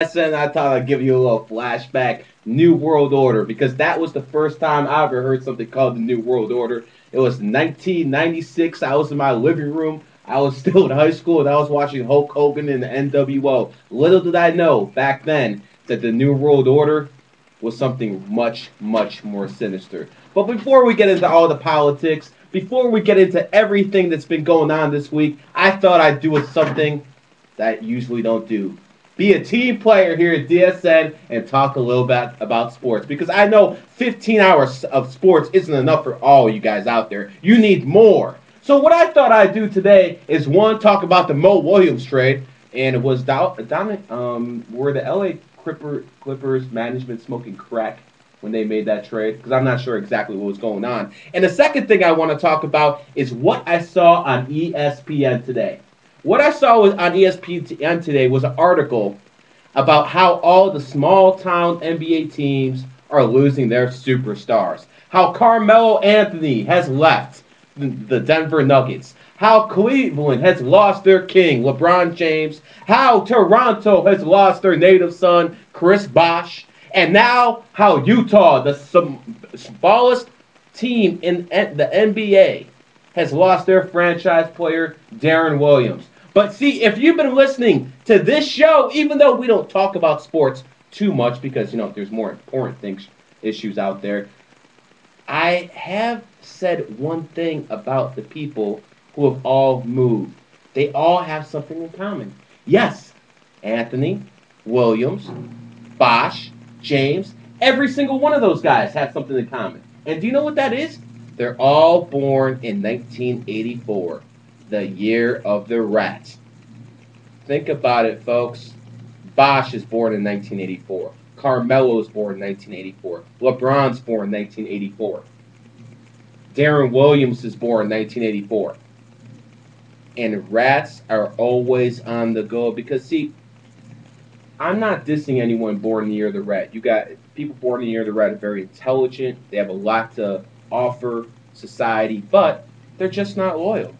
And I thought I'd give you a little flashback, New World Order, because that was the first time I ever heard something called the New World Order. It was 1996. I was in my living room. I was still in high school and I was watching Hulk Hogan and the NWO. Little did I know back then that the New World Order was something much, much more sinister. But before we get into all the politics, before we get into everything that's been going on this week, I thought I'd do something that I usually don't do. Be a team player here at DSN and talk a little bit about sports because I know 15 hours of sports isn't enough for all you guys out there. You need more. So what I thought I'd do today is one talk about the Mo Williams trade, and it was were the LA Clippers management smoking crack when they made that trade because I'm not sure exactly what was going on. And the second thing I want to talk about is what I saw on ESPN today. What I saw was on ESPN today was an article about how all the small town NBA teams are losing their superstars. How Carmelo Anthony has left the Denver Nuggets. How Cleveland has lost their king, LeBron James. How Toronto has lost their native son, Chris Bosh. And now how Utah, the smallest team in the NBA, has lost their franchise player, Darren Williams. But see, if you've been listening to this show, even though we don't talk about sports too much because, there's more important things, issues out there, I have said one thing about the people who have all moved. They all have something in common. Yes, Anthony, Williams, Bosch, James, every single one of those guys have something in common. And do you know what that is? They're all born in 1984, the year of the rat. Think about it, folks. Bosch is born in 1984. Carmelo is born in 1984. LeBron's born in 1984. Darren Williams is born in 1984. And rats are always on the go because, see, I'm not dissing anyone born in the year of the rat. You got people born in the year of the rat are very intelligent. They have a lot to offer society, but they're just not loyal.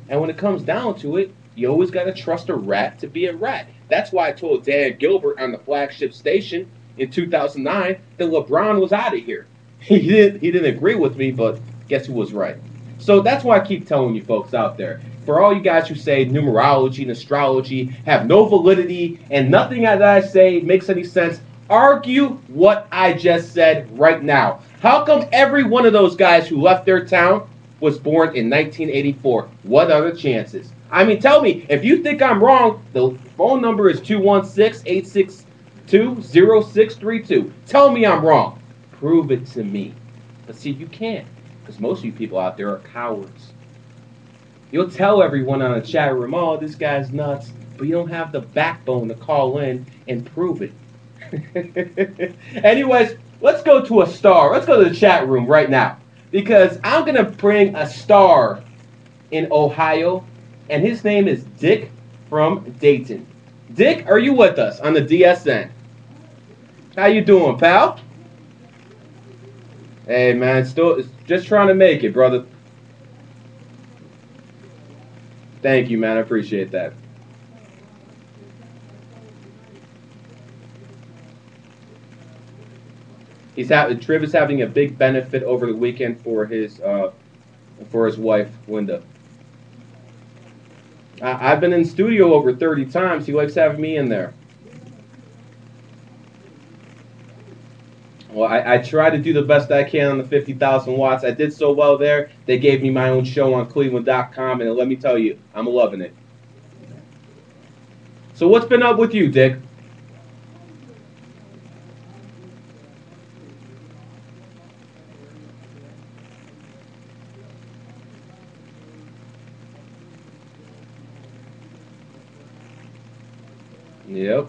And when it comes down to it, you always got to trust a rat to be a rat. That's why I told Dan Gilbert on the flagship station in 2009 that LeBron was out of here. He didn't agree with me, but guess who was right? So that's why I keep telling you folks out there. For all you guys who say numerology and astrology have no validity and nothing that I say makes any sense, argue what I just said right now. How come every one of those guys who left their town was born in 1984? What are the chances? I mean, tell me, if you think I'm wrong, the phone number is 216-862-0632. Tell me I'm wrong. Prove it to me. But see, you can't, because most of you people out there are cowards. You'll tell everyone on a chat room, oh, this guy's nuts, but you don't have the backbone to call in and prove it. Anyways, let's go to a star. Let's go to the chat room right now because I'm going to bring a star in Ohio, and his name is Dick from Dayton. Dick, are you with us on the DSN? How you doing, pal? Hey, man, still just trying to make it, brother. Thank you, man. I appreciate that. Triv is having a big benefit over the weekend for his wife, Linda. I've been in studio over 30 times. He likes having me in there. Well, I try to do the best I can on the 50,000 watts. I did so well there. They gave me my own show on Cleveland.com, and let me tell you, I'm loving it. So what's been up with you, Dick? Yep.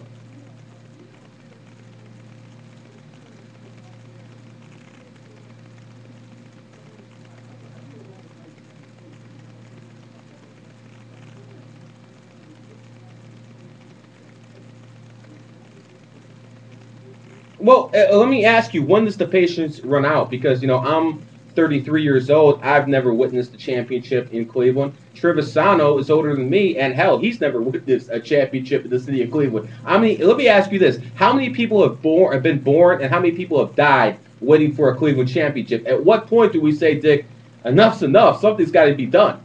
Well, let me ask you, when does the patience run out? Because I'm 33 years old. I've never witnessed a championship in Cleveland. Trevisano is older than me, and hell, he's never witnessed a championship in the city of Cleveland. How many? Let me ask you this: how many people have been born, and how many people have died waiting for a Cleveland championship? At what point do we say, Dick, enough's enough? Something's got to be done.